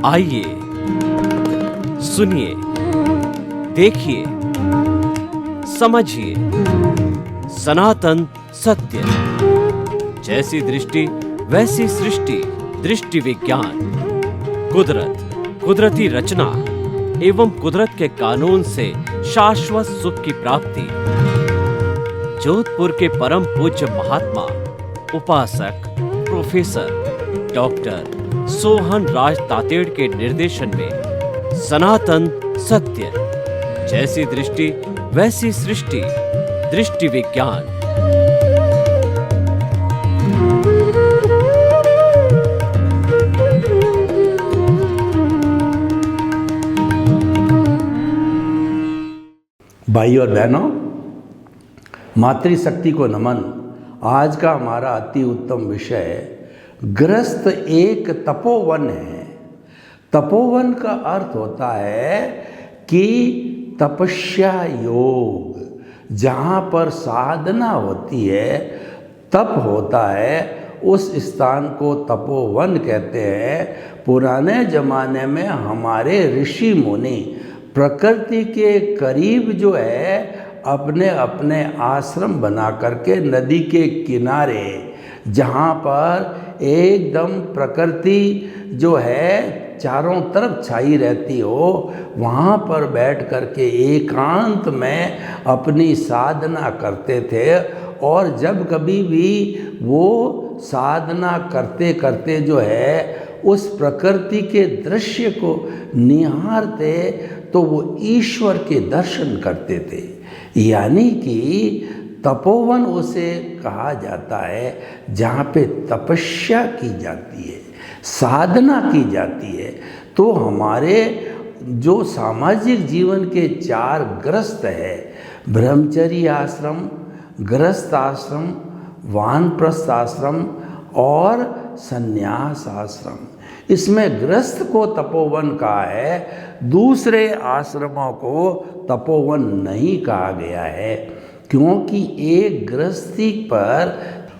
आइए, सुनिए, देखिए, समझिए सनातन सत्य। जैसी दृष्टि वैसी सृष्टि, दृष्टि विज्ञान। कुदरत, कुदरती रचना एवं कुदरत के कानून से शाश्वत सुख की प्राप्ति। जोधपुर के परम पूज्य महात्मा उपासक प्रोफेसर डॉक्टर सोहन राज तातेड़ के निर्देशन में सनातन सत्य। जैसी दृष्टि वैसी सृष्टि, दृष्टि विज्ञान। भाई और बहनों, मातृशक्ति को नमन। आज का हमारा अति उत्तम विषय गृहस्थ एक तपोवन है। तपोवन का अर्थ होता है कि तपस्या योग, जहाँ पर साधना होती है, तप होता है, उस स्थान को तपोवन कहते हैं। पुराने ज़माने में हमारे ऋषि मुनि प्रकृति के करीब जो है अपने अपने आश्रम बना करके नदी के किनारे, जहाँ पर एकदम प्रकृति जो है चारों तरफ छाई रहती हो, वहाँ पर बैठ करके एकांत में अपनी साधना करते थे। और जब कभी भी वो साधना करते करते जो है उस प्रकृति के दृश्य को निहारते तो वो ईश्वर के दर्शन करते थे। यानी कि तपोवन उसे कहा जाता है जहाँ पे तपस्या की जाती है, साधना की जाती है। तो हमारे जो सामाजिक जीवन के 4 गृहस्थ है, ब्रह्मचर्य आश्रम, गृहस्थ आश्रम, वानप्रस्थ आश्रम और संन्यास आश्रम, इसमें गृहस्थ को तपोवन कहा है, दूसरे आश्रमों को तपोवन नहीं कहा गया है। क्योंकि एक गृहस्थी पर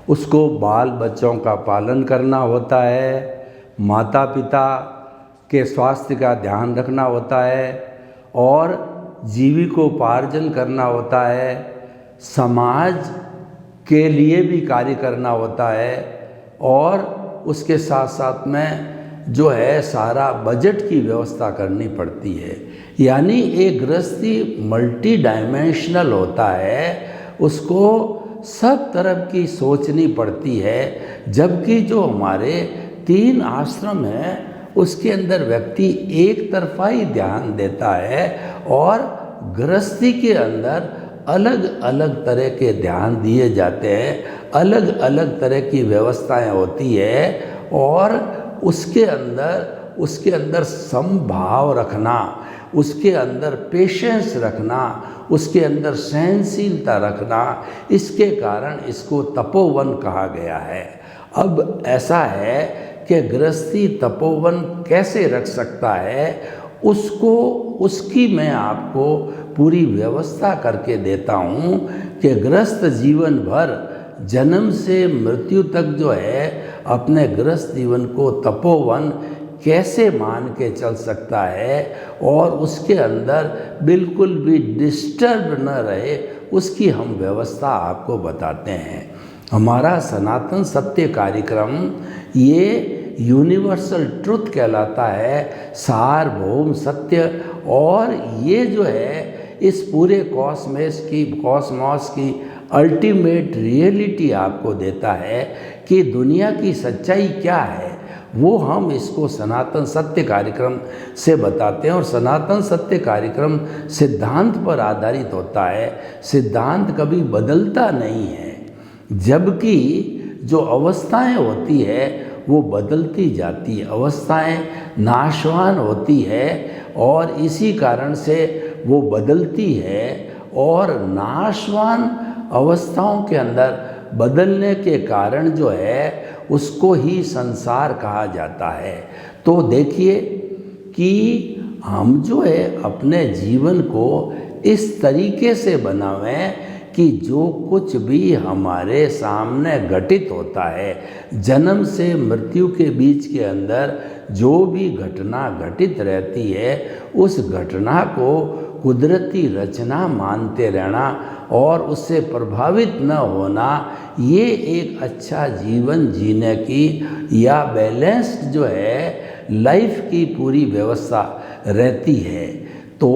उसको बाल बच्चों का पालन करना होता है, माता पिता के स्वास्थ्य का ध्यान रखना होता है और जीविकोपार्जन करना होता है, समाज के लिए भी कार्य करना होता है और उसके साथ साथ में जो है सारा बजट की व्यवस्था करनी पड़ती है। यानी एक गृहस्थी मल्टी डायमेंशनल होता है, उसको सब तरफ की सोचनी पड़ती है। जबकि जो हमारे 3 आश्रम हैं उसके अंदर व्यक्ति एक तरफा ही ध्यान देता है और गृहस्थी के अंदर अलग अलग तरह के ध्यान दिए जाते हैं, अलग अलग तरह की व्यवस्थाएं होती है और उसके अंदर समभाव रखना, उसके अंदर पेशेंस रखना, उसके अंदर सहनशीलता रखना, इसके कारण इसको तपोवन कहा गया है। अब ऐसा है कि गृहस्थी तपोवन कैसे रख सकता है, उसकी मैं आपको पूरी व्यवस्था करके देता हूँ कि गृहस्थ जीवन भर जन्म से मृत्यु तक जो है अपने गृहस्थ जीवन को तपोवन कैसे मान के चल सकता है और उसके अंदर बिल्कुल भी डिस्टर्ब न रहे, उसकी हम व्यवस्था आपको बताते हैं। हमारा सनातन सत्य कार्यक्रम ये यूनिवर्सल ट्रुथ कहलाता है, सार्वभौम सत्य। और ये जो है इस पूरे कॉस्मॉस की अल्टीमेट रियलिटी आपको देता है कि दुनिया की सच्चाई क्या है, वो हम इसको सनातन सत्य कार्यक्रम से बताते हैं। और सनातन सत्य कार्यक्रम सिद्धांत पर आधारित होता है, सिद्धांत कभी बदलता नहीं है, जबकि जो अवस्थाएं होती है वो बदलती जाती है, अवस्थाएं नाशवान होती है और इसी कारण से वो बदलती है। और नाशवान अवस्थाओं के अंदर बदलने के कारण जो है उसको ही संसार कहा जाता है। तो देखिए कि हम जो है अपने जीवन को इस तरीके से बनावें कि जो कुछ भी हमारे सामने घटित होता है, जन्म से मृत्यु के बीच के अंदर जो भी घटना घटित रहती है, उस घटना को कुदरती रचना मानते रहना और उससे प्रभावित न होना, ये एक अच्छा जीवन जीने की या बैलेंस्ड जो है लाइफ की पूरी व्यवस्था रहती है। तो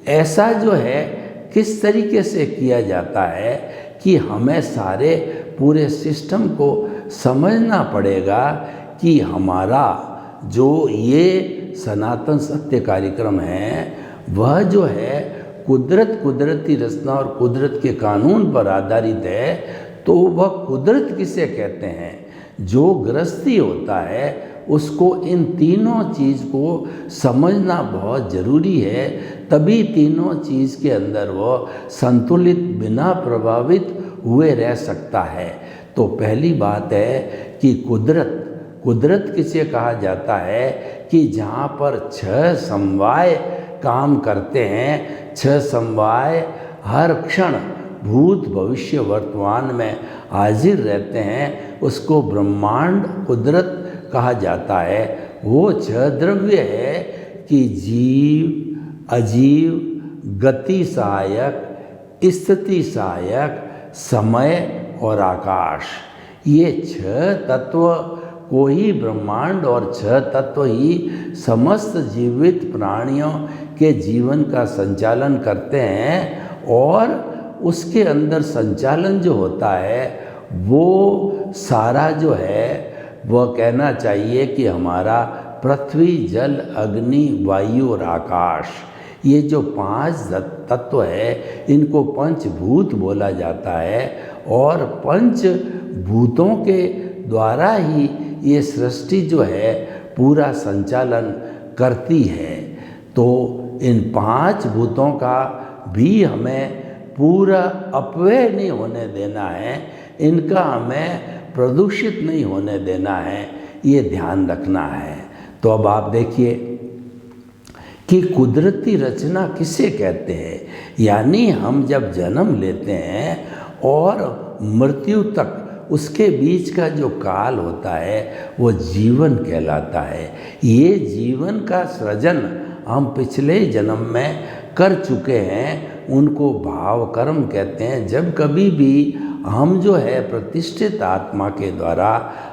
ऐसा जो है किस तरीके से किया जाता है कि हमें सारे पूरे सिस्टम को समझना पड़ेगा कि हमारा जो ये सनातन सत्य कार्यक्रम है वह जो है कुदरती रचना और कुदरत के कानून पर आधारित है। तो वह कुदरत किसे कहते हैं? जो गृहस्थी होता है उसको इन तीनों चीज़ को समझना बहुत ज़रूरी है, तभी तीनों चीज़ के अंदर वो संतुलित बिना प्रभावित हुए रह सकता है। तो पहली बात है कि कुदरत किसे कहा जाता है कि जहाँ पर 6 समवाय काम करते हैं, 6 समवाय हर क्षण भूत भविष्य वर्तमान में हाजिर रहते हैं, उसको ब्रह्मांड कुदरत कहा जाता है। वो 6 द्रव्य है कि जीव, अजीव, गति सहायक, स्थिति सहायक, समय और आकाश। ये 6 तत्व को ही ब्रह्मांड और 6 तत्व ही समस्त जीवित प्राणियों के जीवन का संचालन करते हैं। और उसके अंदर संचालन जो होता है वो सारा जो है वह कहना चाहिए कि हमारा पृथ्वी, जल, अग्नि, वायु और आकाश, ये जो 5 तत्व है इनको पंचभूत बोला जाता है। और पंचभूतों के द्वारा ही ये सृष्टि जो है पूरा संचालन करती है। तो इन 5 भूतों का भी हमें पूरा अपव्यय नहीं होने देना है, इनका हमें प्रदूषित नहीं होने देना है, ये ध्यान रखना है। तो अब आप देखिए कि कुदरती रचना किसे कहते हैं। यानी हम जब जन्म लेते हैं और मृत्यु तक उसके बीच का जो काल होता है वो जीवन कहलाता है। ये जीवन का सृजन हम पिछले जन्म में कर चुके हैं, उनको भाव कर्म कहते हैं। जब कभी भी हम जो है प्रतिष्ठित आत्मा के द्वारा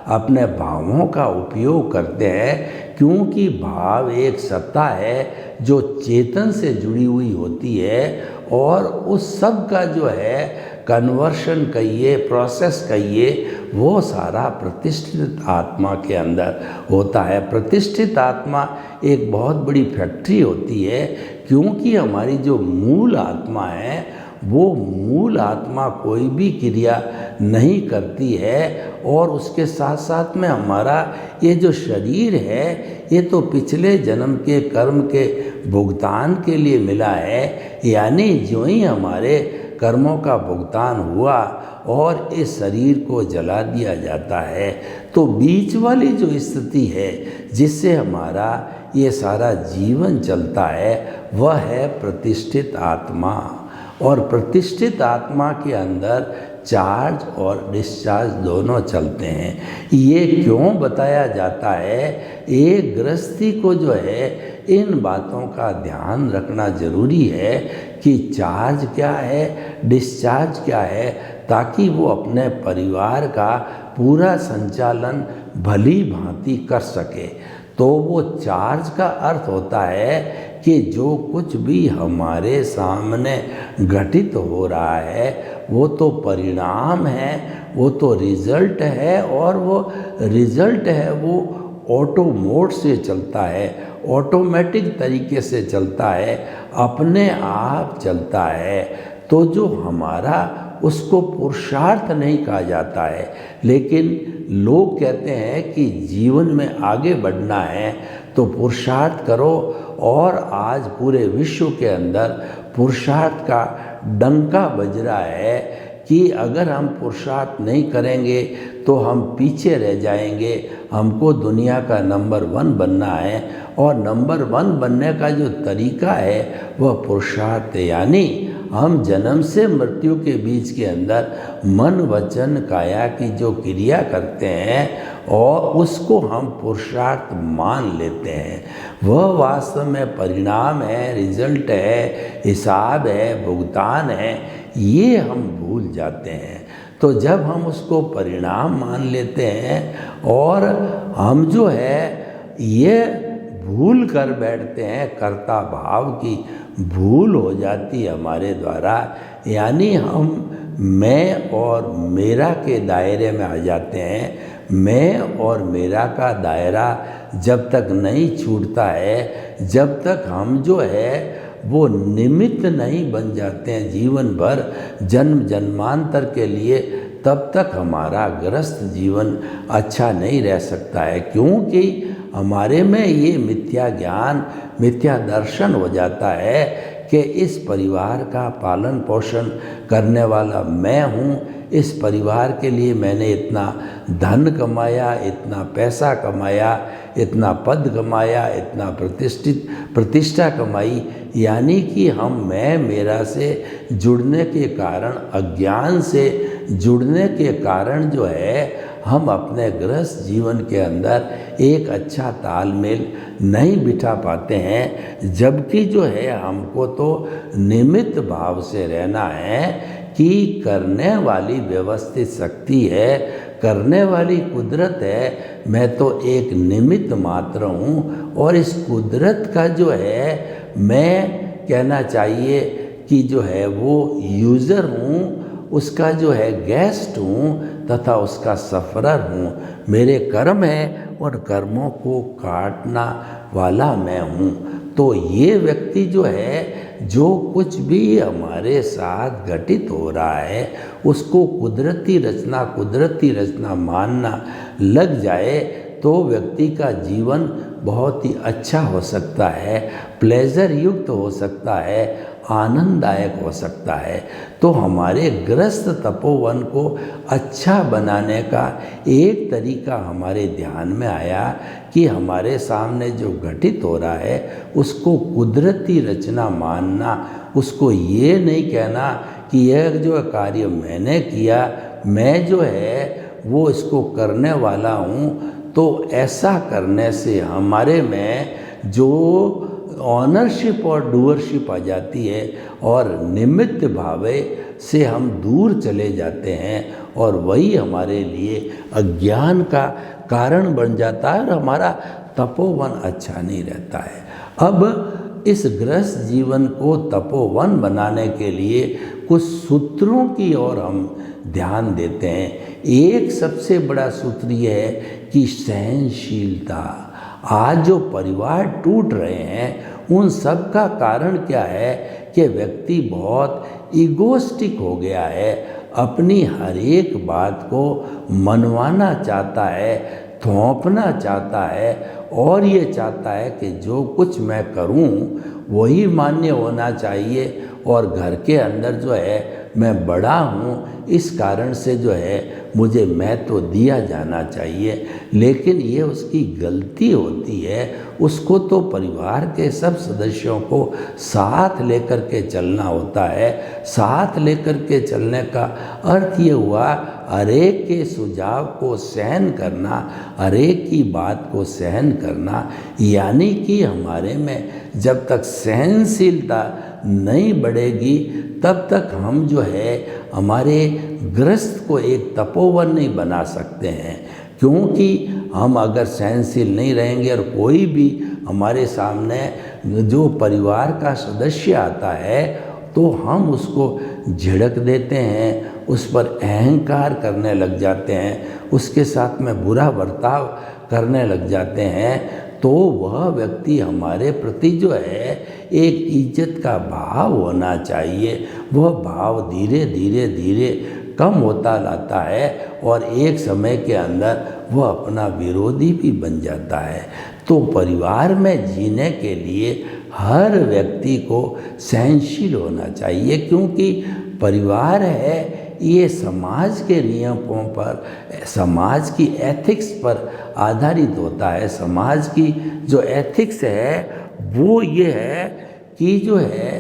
अपने भावों का उपयोग करते हैं, क्योंकि भाव एक सत्ता है जो चेतन से जुड़ी हुई होती है और उस सब का जो है कन्वर्शन कहिए, प्रोसेस कहिए, वो सारा प्रतिष्ठित आत्मा के अंदर होता है। प्रतिष्ठित आत्मा एक बहुत बड़ी फैक्ट्री होती है, क्योंकि हमारी जो मूल आत्मा है वो मूल आत्मा कोई भी क्रिया नहीं करती है। और उसके साथ साथ में हमारा ये जो शरीर है ये तो पिछले जन्म के कर्म के भुगतान के लिए मिला है। यानी जो ही हमारे कर्मों का भुगतान हुआ और इस शरीर को जला दिया जाता है, तो बीच वाली जो स्थिति है जिससे हमारा ये सारा जीवन चलता है वह है प्रतिष्ठित आत्मा। और प्रतिष्ठित आत्मा के अंदर चार्ज और डिस्चार्ज दोनों चलते हैं। ये क्यों बताया जाता है? एक गृहस्थी को जो है इन बातों का ध्यान रखना जरूरी है कि चार्ज क्या है, डिस्चार्ज क्या है, ताकि वो अपने परिवार का पूरा संचालन भली भांति कर सके। तो वो चार्ज का अर्थ होता है कि जो कुछ भी हमारे सामने घटित हो रहा है वो तो परिणाम है, वो तो रिजल्ट है, और वो रिजल्ट है वो ऑटो मोड से चलता है, ऑटोमेटिक तरीके से चलता है, अपने आप चलता है। तो जो हमारा उसको पुरुषार्थ नहीं कहा जाता है, लेकिन लोग कहते हैं कि जीवन में आगे बढ़ना है तो पुरुषार्थ करो। और आज पूरे विश्व के अंदर पुरुषार्थ का डंका बज रहा है कि अगर हम पुरुषार्थ नहीं करेंगे तो हम पीछे रह जाएंगे, हमको दुनिया का नंबर 1 बनना है और नंबर 1 बनने का जो तरीका है वह पुरुषार्थ है। यानी हम जन्म से मृत्यु के बीच के अंदर मन वचन काया की जो क्रिया करते हैं और उसको हम पुरुषार्थ मान लेते हैं, वह वास्तव में परिणाम है, रिजल्ट है, हिसाब है, भुगतान है, ये हम भूल जाते हैं। तो जब हम उसको परिणाम मान लेते हैं और हम जो है ये भूल कर बैठते हैं, कर्ता भाव की भूल हो जाती है हमारे द्वारा, यानी हम मैं और मेरा के दायरे में आ जाते हैं। मैं और मेरा का दायरा जब तक नहीं छूटता है, जब तक हम जो है वो निमित्त नहीं बन जाते हैं जीवन भर जन्म जन्मांतर के लिए, तब तक हमारा गृहस्थ जीवन अच्छा नहीं रह सकता है। क्योंकि हमारे में ये मिथ्या ज्ञान, मिथ्या दर्शन हो जाता है कि इस परिवार का पालन पोषण करने वाला मैं हूँ, इस परिवार के लिए मैंने इतना धन कमाया, इतना पैसा कमाया, इतना पद कमाया, इतना प्रतिष्ठा कमाई। यानी कि हम मैं मेरा से जुड़ने के कारण, अज्ञान से जुड़ने के कारण जो है हम अपने गृहस्थ जीवन के अंदर एक अच्छा तालमेल नहीं बिठा पाते हैं। जबकि जो है हमको तो निमित्त भाव से रहना है कि करने वाली व्यवस्थित शक्ति है, करने वाली कुदरत है, मैं तो एक निमित्त मात्र हूँ और इस कुदरत का जो है मैं कहना चाहिए कि जो है वो यूज़र हूँ, उसका जो है गेस्ट हूँ तथा उसका सफ़रर हूँ। मेरे कर्म हैं और कर्मों को काटना वाला मैं हूँ। तो ये व्यक्ति जो है जो कुछ भी हमारे साथ घटित हो रहा है उसको कुदरती रचना मानना लग जाए तो व्यक्ति का जीवन बहुत ही अच्छा हो सकता है, प्लेजर युक्त हो सकता है, आनंददायक हो सकता है। तो हमारे गृहस्थ तपोवन को अच्छा बनाने का एक तरीका हमारे ध्यान में आया कि हमारे सामने जो घटित हो रहा है उसको कुदरती रचना मानना, उसको ये नहीं कहना कि यह जो कार्य मैंने किया, मैं जो है वो इसको करने वाला हूँ। तो ऐसा करने से हमारे में जो ऑनरशिप और डूअरशिप आ जाती है और निमित्त भावे से हम दूर चले जाते हैं और वही हमारे लिए अज्ञान का कारण बन जाता है और हमारा तपोवन अच्छा नहीं रहता है। अब इस गृहस्थ जीवन को तपोवन बनाने के लिए कुछ सूत्रों की ओर हम ध्यान देते हैं। एक सबसे बड़ा सूत्र ये है कि सहनशीलता। आज जो परिवार टूट रहे हैं उन सब का कारण क्या है कि व्यक्ति बहुत ईगोस्टिक हो गया है, अपनी हर एक बात को मनवाना चाहता है, थोपना चाहता है और ये चाहता है कि जो कुछ मैं करूं वही मान्य होना चाहिए और घर के अंदर जो है मैं बड़ा हूँ, इस कारण से जो है मुझे महत्व दिया जाना चाहिए। लेकिन ये उसकी गलती होती है। उसको तो परिवार के सब सदस्यों को साथ लेकर के चलना होता है। साथ लेकर के चलने का अर्थ ये हुआ हरेक के सुझाव को सहन करना, हरेक की बात को सहन करना। यानी कि हमारे में जब तक सहनशीलता नहीं बढ़ेगी तब तक हम जो है हमारे गृहस्थ को एक तपोवन नहीं बना सकते हैं। क्योंकि हम अगर सहनशील नहीं रहेंगे और कोई भी हमारे सामने जो परिवार का सदस्य आता है तो हम उसको झिड़क देते हैं, उस पर अहंकार करने लग जाते हैं, उसके साथ में बुरा बर्ताव करने लग जाते हैं। तो वह व्यक्ति हमारे प्रति जो है एक इज्जत का भाव होना चाहिए, वह भाव धीरे धीरे कम होता लाता है और एक समय के अंदर वह अपना विरोधी भी बन जाता है। तो परिवार में जीने के लिए हर व्यक्ति को सहनशील होना चाहिए, क्योंकि परिवार है ये समाज के नियमों पर, समाज की एथिक्स पर आधारित होता है। समाज की जो एथिक्स है वो ये है कि जो है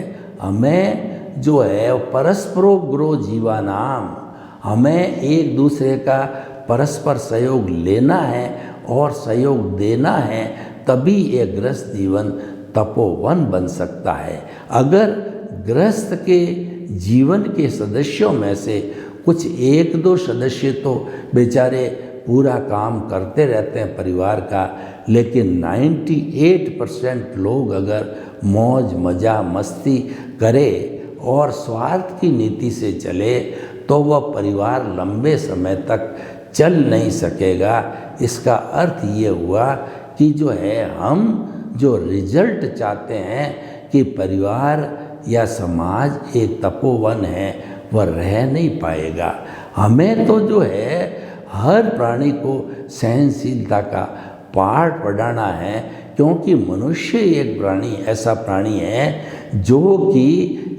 हमें जो है परस्परो गुरो जीवानाम, हमें एक दूसरे का परस्पर सहयोग लेना है और सहयोग देना है, तभी ये गृहस्थ जीवन तपोवन बन सकता है। अगर गृहस्थ के जीवन के सदस्यों में से कुछ एक दो सदस्य तो बेचारे पूरा काम करते रहते हैं परिवार का, लेकिन 98% लोग अगर मौज मजा मस्ती करे और स्वार्थ की नीति से चले तो वह परिवार लंबे समय तक चल नहीं सकेगा। इसका अर्थ ये हुआ कि जो है हम जो रिजल्ट चाहते हैं कि परिवार या समाज एक तपोवन है, वह रह नहीं पाएगा। हमें तो जो है हर प्राणी को सहनशीलता का पाठ पढ़ाना है, क्योंकि मनुष्य एक प्राणी ऐसा प्राणी है जो कि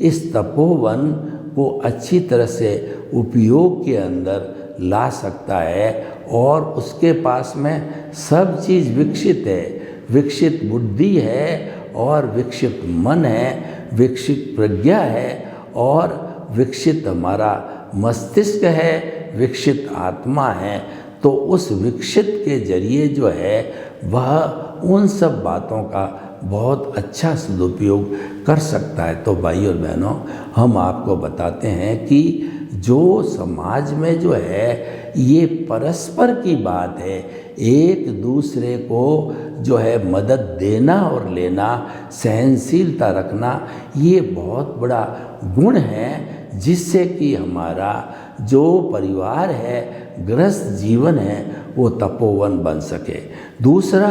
इस तपोवन को अच्छी तरह से उपयोग के अंदर ला सकता है और उसके पास में सब चीज़ विकसित है। विकसित बुद्धि है और विकसित मन है, विकसित प्रज्ञा है और विकसित हमारा मस्तिष्क है, विकसित आत्मा है। तो उस विकसित के जरिए जो है वह उन सब बातों का बहुत अच्छा सदुपयोग कर सकता है। तो भाई और बहनों, हम आपको बताते हैं कि जो समाज में जो है ये परस्पर की बात है, एक दूसरे को जो है मदद देना और लेना, सहनशीलता रखना, ये बहुत बड़ा गुण है जिससे कि हमारा जो परिवार है, गृहस्थ जीवन है, वो तपोवन बन सके। दूसरा,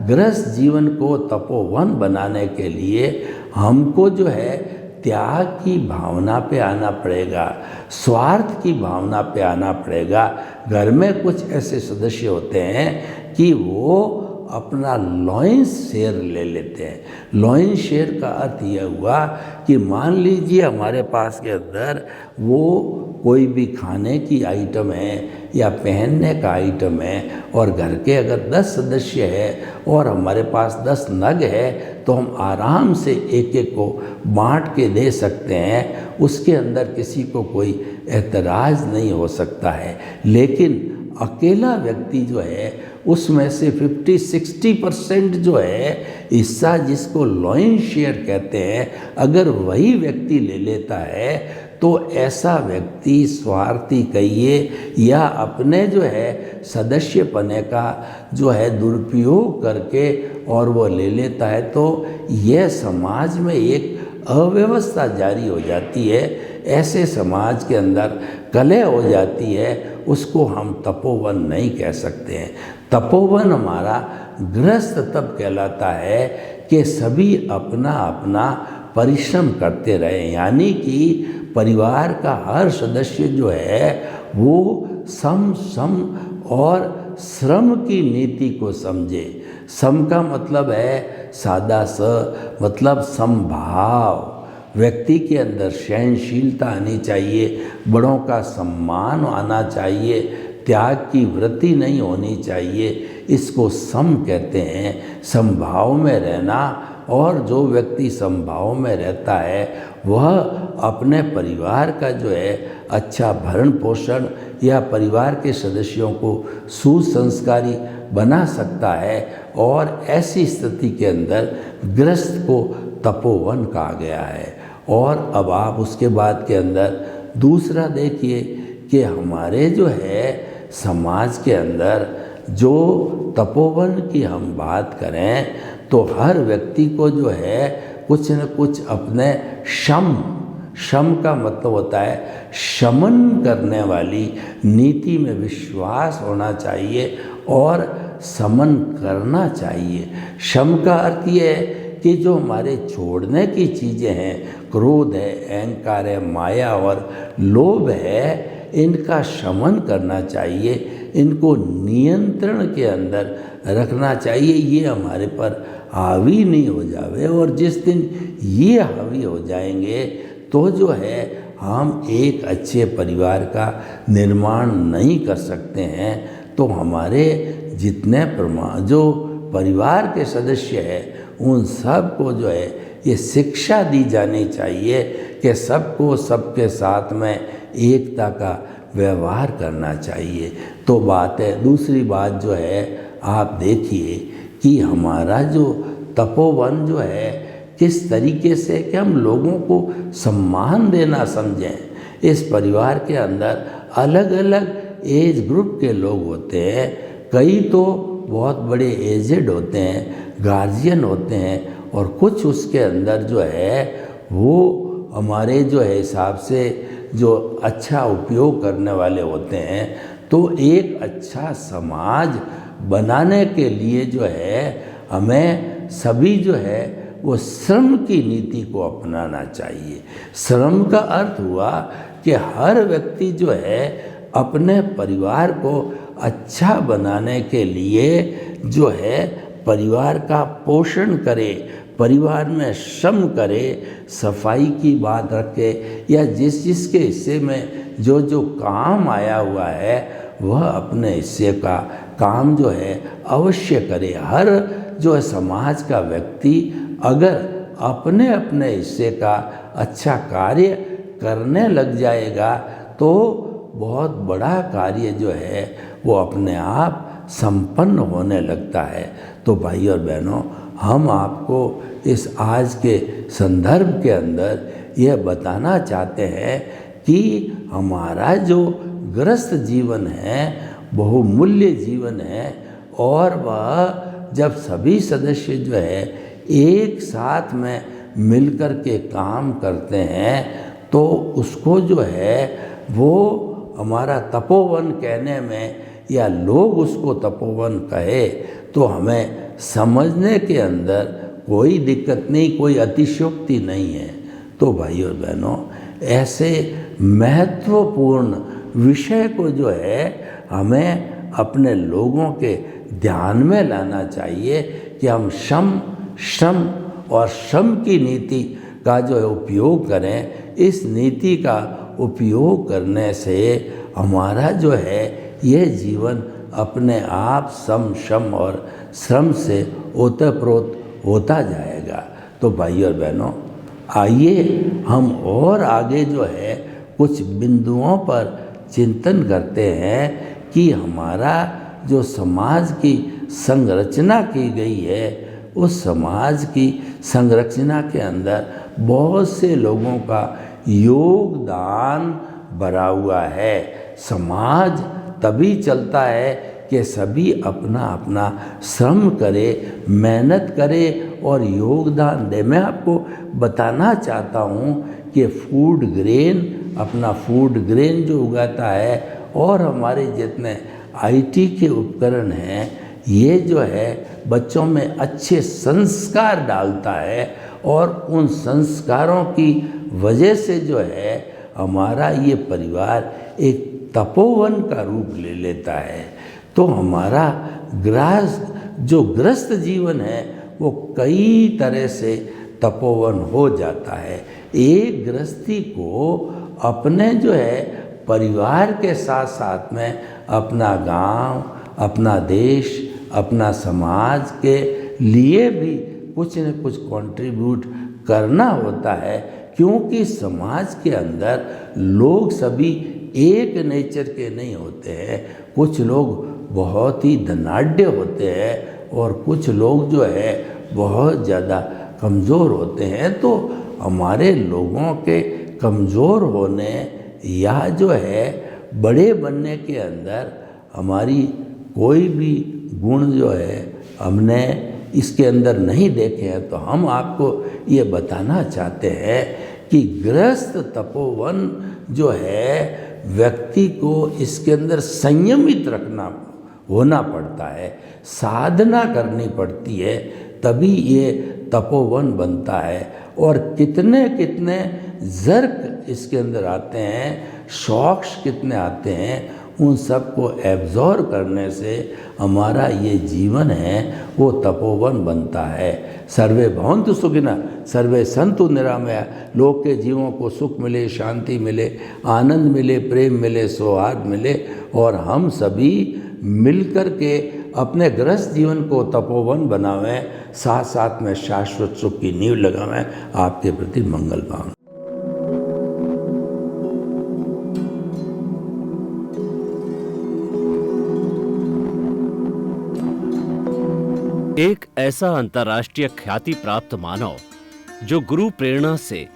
गृहस्थ जीवन को तपोवन बनाने के लिए हमको जो है त्याग की भावना पे आना पड़ेगा, स्वार्थ की भावना पे आना पड़ेगा। घर में कुछ ऐसे सदस्य होते हैं कि वो अपना लॉयंस शेयर ले लेते हैं। लॉयंस शेयर का अर्थ यह हुआ कि मान लीजिए हमारे पास के अंदर वो कोई भी खाने की आइटम है या पहनने का आइटम है और घर के अगर 10 सदस्य है और हमारे पास 10 नग है तो हम आराम से एक एक को बांट के दे सकते हैं, उसके अंदर किसी को कोई एतराज़ नहीं हो सकता है। लेकिन अकेला व्यक्ति जो है उसमें से 50-60% जो है हिस्सा, जिसको लॉयन शेयर कहते हैं, अगर वही व्यक्ति ले लेता है तो ऐसा व्यक्ति स्वार्थी कहिए या अपने जो है सदस्य पने का जो है दुरुपयोग करके और वो ले लेता है, तो यह समाज में एक अव्यवस्था जारी हो जाती है। ऐसे समाज के अंदर कलह हो जाती है, उसको हम तपोवन नहीं कह सकते हैं। तपोवन हमारा गृहस्थ तब कहलाता है कि सभी अपना अपना परिश्रम करते रहे, यानी कि परिवार का हर सदस्य जो है वो सम और श्रम की नीति को समझे। सम का मतलब है सादा स, मतलब समभाव। व्यक्ति के अंदर सहनशीलता आनी चाहिए, बड़ों का सम्मान आना चाहिए, त्याग की वृत्ति नहीं होनी चाहिए। इसको सम कहते हैं, समभाव में रहना। और जो व्यक्ति समभाव में रहता है वह अपने परिवार का जो है अच्छा भरण पोषण या परिवार के सदस्यों को सुसंस्कारी बना सकता है। और ऐसी स्थिति के अंदर गृहस्थ को तपोवन कहा गया है। और अब आप उसके बाद के अंदर दूसरा देखिए कि हमारे जो है समाज के अंदर जो तपोवन की हम बात करें तो हर व्यक्ति को जो है कुछ न कुछ अपने शम का मतलब होता है शमन करने वाली नीति में विश्वास होना चाहिए और समन करना चाहिए। शम का अर्थ ये है कि जो हमारे छोड़ने की चीज़ें हैं, क्रोध है, अहंकार है, माया और लोभ है, इनका शमन करना चाहिए, इनको नियंत्रण के अंदर रखना चाहिए। ये हमारे पर हावी नहीं हो जावे, और जिस दिन ये हावी हो जाएंगे तो जो है हम एक अच्छे परिवार का निर्माण नहीं कर सकते हैं, तो हमारे जितने जो परिवार के सदस्य हैं उन सब को जो है ये शिक्षा दी जानी चाहिए कि सबको सबके साथ में एकता का व्यवहार करना चाहिए। तो बात है। दूसरी बात जो है, आप देखिए कि हमारा जो तपोवन जो है किस तरीके से कि हम लोगों को सम्मान देना समझें। इस परिवार के अंदर अलग अलग एज ग्रुप के लोग होते हैं, कई तो बहुत बड़े एजेड होते हैं, गार्जियन होते हैं, और कुछ उसके अंदर जो है वो हमारे जो है हिसाब से जो अच्छा उपयोग करने वाले होते हैं। तो एक अच्छा समाज बनाने के लिए जो है हमें सभी जो है वो श्रम की नीति को अपनाना चाहिए। श्रम का अर्थ हुआ कि हर व्यक्ति जो है अपने परिवार को अच्छा बनाने के लिए जो है परिवार का पोषण करे, परिवार में श्रम करे, सफाई की बात रखे, या जिस जिसके हिस्से में जो जो काम आया हुआ है वह अपने हिस्से का काम जो है अवश्य करे। हर जो है समाज का व्यक्ति अगर अपने अपने हिस्से का अच्छा कार्य करने लग जाएगा तो बहुत बड़ा कार्य जो है वो अपने आप संपन्न होने लगता है। तो भाई और बहनों, हम आपको इस आज के संदर्भ के अंदर यह बताना चाहते हैं कि हमारा जो गृहस्थ जीवन है बहुमूल्य जीवन है, और वह जब सभी सदस्य जो है एक साथ में मिलकर के काम करते हैं तो उसको जो है वो हमारा तपोवन कहने में, या लोग उसको तपोवन कहे तो हमें समझने के अंदर कोई दिक्कत नहीं, कोई अतिशयोक्ति नहीं है। तो भाई और बहनों, ऐसे महत्वपूर्ण विषय को जो है हमें अपने लोगों के ध्यान में लाना चाहिए कि हम श्रम और श्रम की नीति का जो है उपयोग करें। इस नीति का उपयोग करने से हमारा जो है यह जीवन अपने आप श्रम और श्रम से ओतप्रोत होता जाएगा। तो भाई और बहनों, आइए हम और आगे जो है कुछ बिंदुओं पर चिंतन करते हैं कि हमारा जो समाज की संरचना की गई है उस समाज की संरचना के अंदर बहुत से लोगों का योगदान भरा हुआ है। समाज तभी चलता है कि सभी अपना अपना श्रम करे, मेहनत करे और योगदान दे। मैं आपको बताना चाहता हूँ कि फूड ग्रेन जो उगाता है और हमारे जितने आईटी के उपकरण हैं ये जो है बच्चों में अच्छे संस्कार डालता है, और उन संस्कारों की वजह से जो है हमारा ये परिवार एक तपोवन का रूप ले लेता है। तो हमारा गृहस्थ जीवन है वो कई तरह से तपोवन हो जाता है। एक गृहस्थी को अपने जो है परिवार के साथ साथ में अपना गांव, अपना देश, अपना समाज के लिए भी कुछ न कुछ कंट्रीब्यूट करना होता है, क्योंकि समाज के अंदर लोग सभी एक नेचर के नहीं होते हैं। कुछ लोग बहुत ही धनाढ्य होते हैं और कुछ लोग जो है बहुत ज़्यादा कमज़ोर होते हैं। तो हमारे लोगों के कमज़ोर होने या जो है बड़े बनने के अंदर हमारी कोई भी गुण जो है हमने इसके अंदर नहीं देखे हैं, तो हम आपको ये बताना चाहते हैं कि गृहस्थ तपोवन जो है व्यक्ति को इसके अंदर संयमित होना पड़ता है, साधना करनी पड़ती है, तभी ये तपोवन बनता है। और कितने कितने ज़र्क इसके अंदर आते हैं, शौक़ कितने आते हैं, उन सब को एब्जॉर्व करने से हमारा ये जीवन है वो तपोवन बनता है। सर्वे भवन्तु सुखिनः। सर्वे संतु निरामया, लोग के जीवों को सुख मिले, शांति मिले, आनंद मिले, प्रेम मिले, सौहार्द मिले, और हम सभी मिलकर के अपने गृहस्थ जीवन को तपोवन बनावें, साथ साथ में शाश्वत सुख की नींव लगावें। आपके प्रति मंगल भावना। एक ऐसा अंतर्राष्ट्रीय ख्याति प्राप्त मानव जो गुरु प्रेरणा से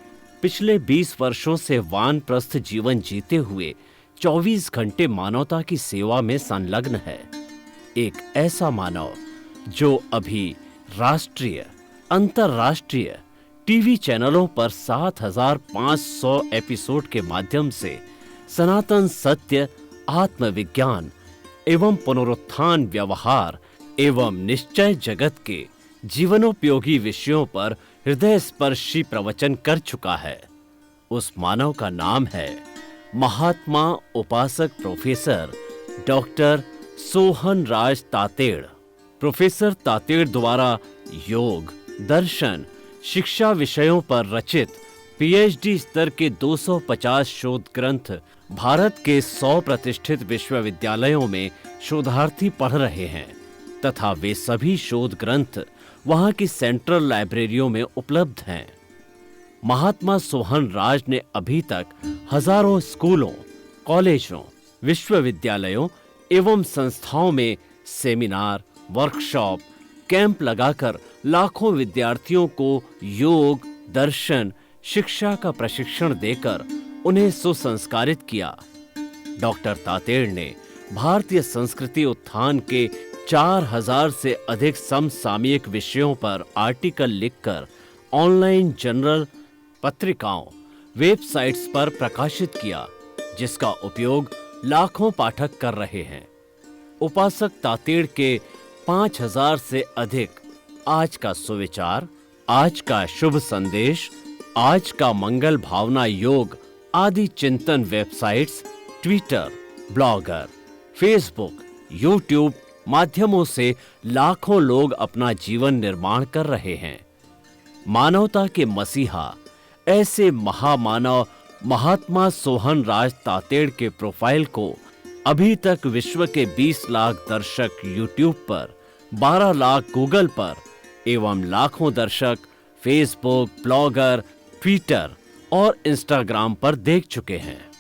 पिछले 20 वर्षों से वानप्रस्थ जीवन जीते हुए 24 घंटे मानवता की सेवा में संलग्न है। एक ऐसा मानव जो अभी राष्ट्रीय, अंतर्राष्ट्रीय टीवी चैनलों पर 7,500 एपिसोड के माध्यम से सनातन सत्य, आत्मविज्ञान एवं पुनरुत्थान, व्यवहार एवं निश्चय जगत के जीवनोपयोगी विषयों पर हृदय स्पर्शी प्रवचन कर चुका है। उस मानव का नाम है महात्मा उपासक प्रोफेसर डॉक्टर सोहन राज तातेड़। प्रोफेसर तातेड़ द्वारा योग, दर्शन, शिक्षा विषयों पर रचित पीएचडी स्तर के 250 शोध ग्रंथ भारत के 100 प्रतिष्ठित विश्वविद्यालयों में शोधार्थी पढ़ रहे हैं तथा वे सभी शोध ग्रंथ वहां की सेंट्रल लाइब्रेरियों में उपलब्ध हैं। महात्मा सोहन राज ने अभी तक हजारों स्कूलों, कॉलेजों, विश्वविद्यालयों एवं संस्थाओं में सेमिनार, वर्कशॉप, कैंप लगाकर लाखों विद्यार्थियों को योग, दर्शन, शिक्षा का प्रशिक्षण देकर उन्हें सुसंस्कारित किया। डॉक्टर तातेड़ ने भारतीय संस्कृति उत्थान के 4000 से अधिक समसामयिक विषयों पर आर्टिकल लिखकर ऑनलाइन जर्नल, पत्रिकाओं, वेबसाइट्स पर प्रकाशित किया, जिसका उपयोग लाखों पाठक कर रहे हैं। उपासक तातेड़ के 5000 से अधिक आज का सुविचार, आज का शुभ संदेश, आज का मंगल भावना योग आदि चिंतन websites, Twitter, blogger, Facebook, YouTube माध्यमों से लाखों लोग अपना जीवन निर्माण कर रहे हैं। मानवता के मसीहा ऐसे महामानव महात्मा सोहन राज तातेड़ के प्रोफाइल को अभी तक विश्व के 20 लाख दर्शक यूट्यूब पर, 12 लाख गूगल पर एवं लाखों दर्शक फेसबुक, ब्लॉगर, ट्विटर और इंस्टाग्राम पर देख चुके हैं।